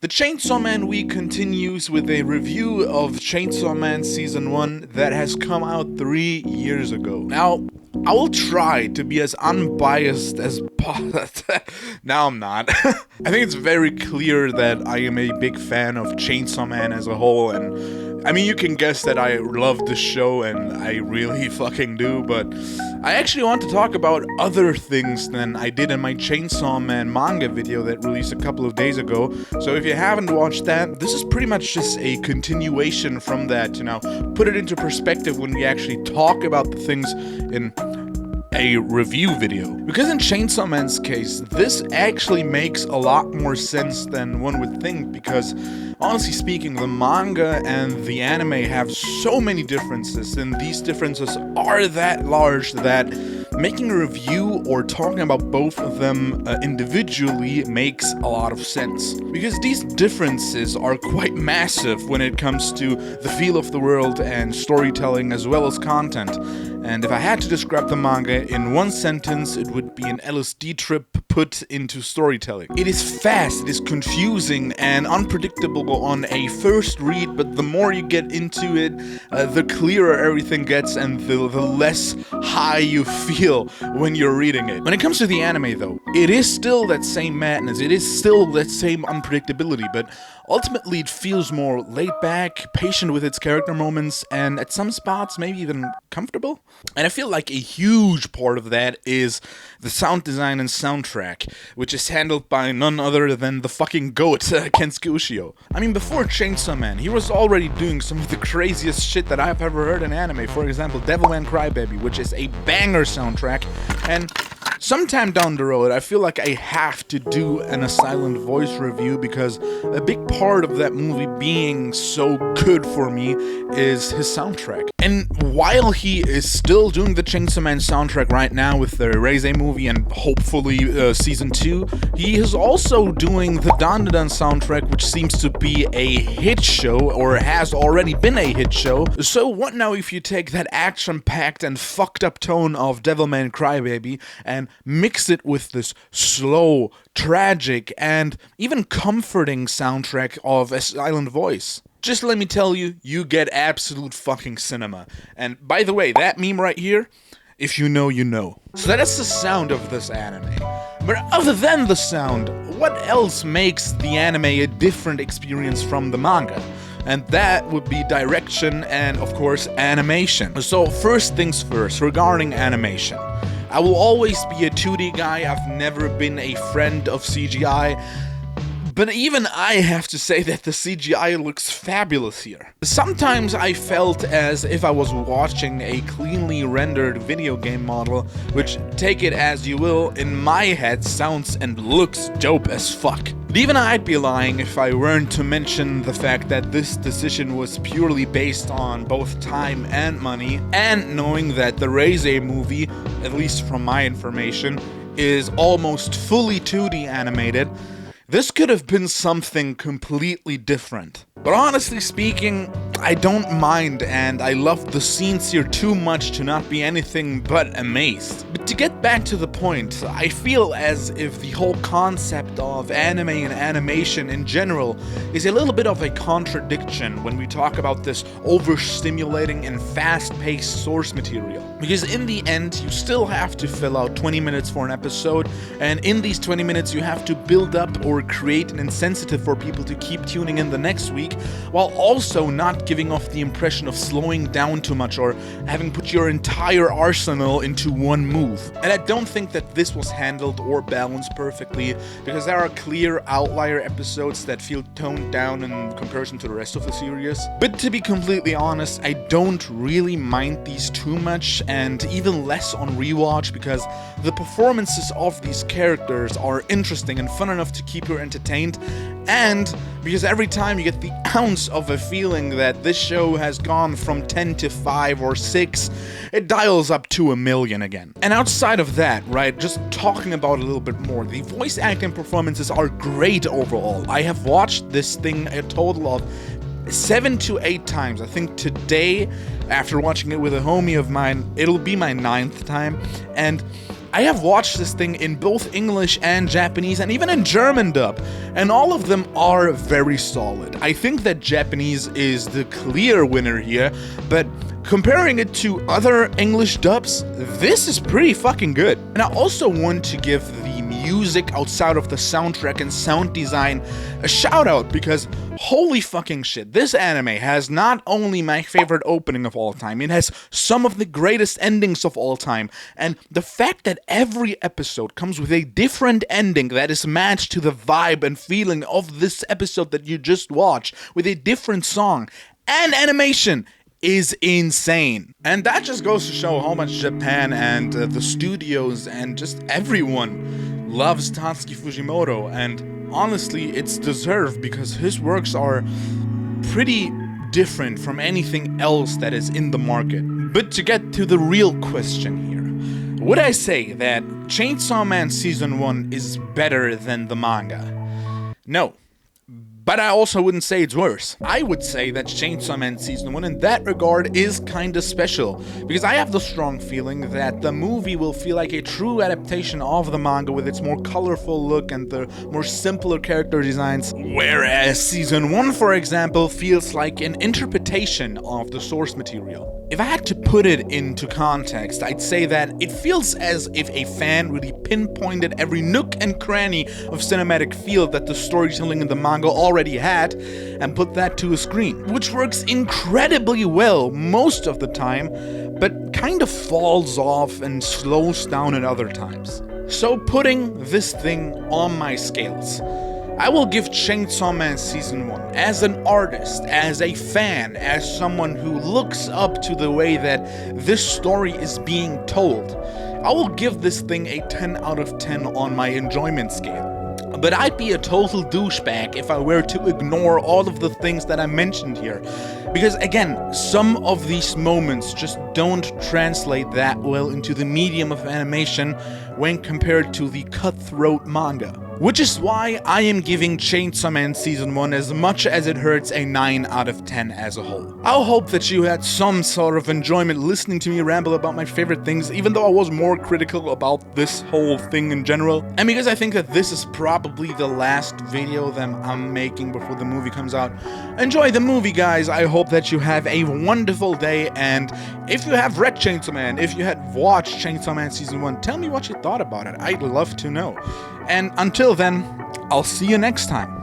The Chainsaw Man week continues with a review of Chainsaw Man Season 1 that has come out 3 years ago. Now, I will try to be as unbiased as possible. Now I'm not. I think it's very clear that I am a big fan of Chainsaw Man as a whole, and I mean, you can guess that I love the show, and I really fucking do, but I actually want to talk about other things than I did in my Chainsaw Man manga video that released a couple of days ago. So if you haven't watched that, this is pretty much just a continuation from that, put it into perspective when we actually talk about the things in a review video. Because in Chainsaw Man's case, this actually makes a lot more sense than one would think, because honestly speaking, the manga and the anime have so many differences, and these differences are that large that making a review or talking about both of them individually makes a lot of sense. Because these differences are quite massive when it comes to the feel of the world and storytelling as well as content. And if I had to describe the manga in one sentence, it would be an LSD trip put into storytelling. It is fast, it is confusing and unpredictable on a first read, but the more you get into it, the clearer everything gets and the less high you feel when you're reading it. When it comes to the anime though, it is still that same madness, it is still that same unpredictability, but ultimately it feels more laid back, patient with its character moments, and at some spots maybe even comfortable. And I feel like a huge part of that is the sound design and soundtrack, which is handled by none other than the fucking GOAT, Kensuke Ushio. I mean, before Chainsaw Man, he was already doing some of the craziest shit that I've ever heard in anime. For example, Devilman Crybaby, which is a banger soundtrack, and sometime down the road, I feel like I have to do an Silent Voice review, because a big part of that movie being so good for me is his soundtrack. And while he is still doing the Chainsaw Man soundtrack right now with the Erase movie and hopefully Season 2, he is also doing the Dan soundtrack, which seems to be a hit show, or has already been a hit show. So what now if you take that action-packed and fucked up tone of Devilman Crybaby and mix it with this slow, tragic, and even comforting soundtrack of A Silent Voice? Just let me tell you, you get absolute fucking cinema. And by the way, that meme right here, if you know, you know. So that is the sound of this anime. But other than the sound, what else makes the anime a different experience from the manga? And that would be direction and, of course, animation. So first things first, regarding animation. I will always be a 2D guy, I've never been a friend of CGI, but even I have to say that the CGI looks fabulous here. Sometimes I felt as if I was watching a cleanly rendered video game model, which, take it as you will, in my head sounds and looks dope as fuck. But even I'd be lying if I weren't to mention the fact that this decision was purely based on both time and money, and knowing that the Erase movie, at least from my information, is almost fully 2D animated. This could have been something completely different. But honestly speaking, I don't mind, and I love the scenes here too much to not be anything but amazed. But to get back to the point, I feel as if the whole concept of anime and animation in general is a little bit of a contradiction when we talk about this overstimulating and fast-paced source material. Because in the end, you still have to fill out 20 minutes for an episode, and in these 20 minutes you have to build up or create an incentive for people to keep tuning in the next week, while also not giving off the impression of slowing down too much or having put your entire arsenal into one move. And I don't think that this was handled or balanced perfectly, because there are clear outlier episodes that feel toned down in comparison to the rest of the series. But to be completely honest, I don't really mind these too much, and even less on rewatch, because the performances of these characters are interesting and fun enough to keep you entertained, and because every time you get the ounce of a feeling that this show has gone from 10 to 5 or 6, it dials up to 1,000,000 again. And outside of that, right, just talking about it a little bit more, the voice acting performances are great overall. I have watched this thing a total of 7 to 8 times. I think today, after watching it with a homie of mine, it'll be my 9th time, and I have watched this thing in both English and Japanese and even in German dub, and all of them are very solid. I think that Japanese is the clear winner here, but comparing it to other English dubs, this is pretty fucking good. And I also want to give the music outside of the soundtrack and sound design a shout out, because holy fucking shit, this anime has not only my favorite opening of all time, it has some of the greatest endings of all time, and the fact that every episode comes with a different ending that is matched to the vibe and feeling of this episode that you just watched, with a different song and animation, is insane. And that just goes to show how much Japan and the studios and just everyone loves Tatsuki Fujimoto, and honestly, it's deserved because his works are pretty different from anything else that is in the market. But to get to the real question here, would I say that Chainsaw Man Season 1 is better than the manga? No. But I also wouldn't say it's worse. I would say that Chainsaw Man Season 1 in that regard is kinda special, because I have the strong feeling that the movie will feel like a true adaptation of the manga with its more colorful look and the more simpler character designs, whereas Season 1, for example, feels like an interpretation of the source material. If I had to put it into context, I'd say that it feels as if a fan really pinpointed every nook and cranny of cinematic feel that the storytelling in the manga already had and put that to a screen, which works incredibly well most of the time, but kind of falls off and slows down at other times. So putting this thing on my scales, I will give Chainsaw Man Season 1, as an artist, as a fan, as someone who looks up to the way that this story is being told, I will give this thing a 10 out of 10 on my enjoyment scale. But I'd be a total douchebag if I were to ignore all of the things that I mentioned here. Because again, some of these moments just don't translate that well into the medium of animation when compared to the cutthroat manga. Which is why I am giving Chainsaw Man Season 1, as much as it hurts, a 9 out of 10 as a whole. I'll hope that you had some sort of enjoyment listening to me ramble about my favorite things, even though I was more critical about this whole thing in general. And because I think that this is probably the last video that I'm making before the movie comes out. Enjoy the movie, guys. I hope that you have a wonderful day, and if you have read Chainsaw Man, if you had watched Chainsaw Man Season 1, tell me what you thought about it. I'd love to know. And until then, I'll see you next time.